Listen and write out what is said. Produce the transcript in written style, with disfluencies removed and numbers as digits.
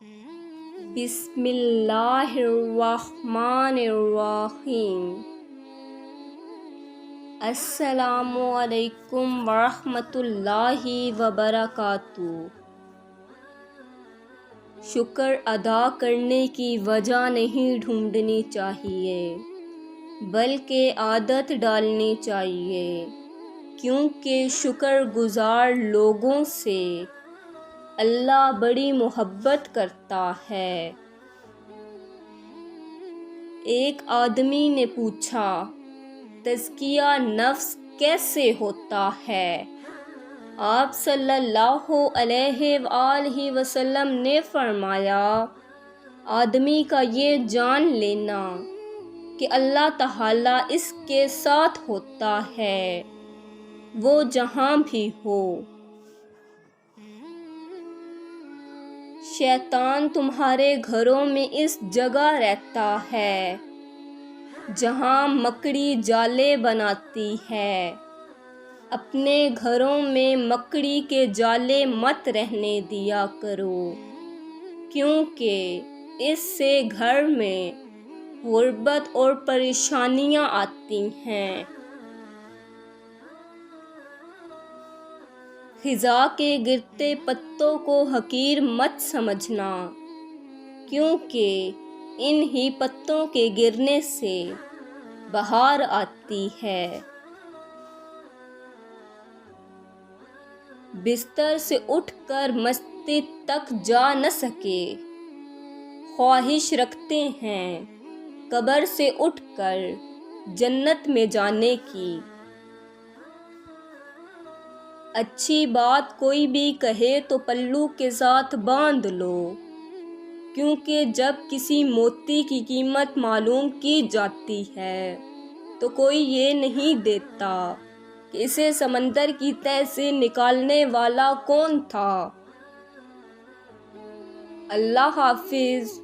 بسم اللہ الرحمن الرحیم۔ السلام علیکم ورحمۃ اللہ وبرکاتہ۔ شکر ادا کرنے کی وجہ نہیں ڈھونڈنی چاہیے بلکہ عادت ڈالنی چاہیے، کیونکہ شکر گزار لوگوں سے اللہ بڑی محبت کرتا ہے۔ ایک آدمی نے پوچھا، تزکیہ نفس کیسے ہوتا ہے؟ آپ صلی اللہ علیہ وآلہ وسلم نے فرمایا، آدمی کا یہ جان لینا کہ اللہ تعالیٰ اس کے ساتھ ہوتا ہے، وہ جہاں بھی ہو۔ شیطان تمہارے گھروں میں اس جگہ رہتا ہے جہاں مکڑی جالے بناتی ہے۔ اپنے گھروں میں مکڑی کے جالے مت رہنے دیا کرو، کیونکہ اس سے گھر میں غربت اور پریشانیاں آتی ہیں۔ خزاں کے گرتے پتوں کو حقیر مت سمجھنا، کیونکہ انہی پتوں کے گرنے سے بہار آتی ہے۔ بستر سے اٹھ کر مسجد تک جا نہ سکے، خواہش رکھتے ہیں قبر سے اٹھ کر جنت میں جانے کی۔ اچھی بات کوئی بھی کہے تو پلو کے ساتھ باندھ لو، کیونکہ جب کسی موتی کی قیمت معلوم کی جاتی ہے تو کوئی یہ نہیں دیتا کہ اسے سمندر کی تہہ سے نکالنے والا کون تھا۔ اللہ حافظ۔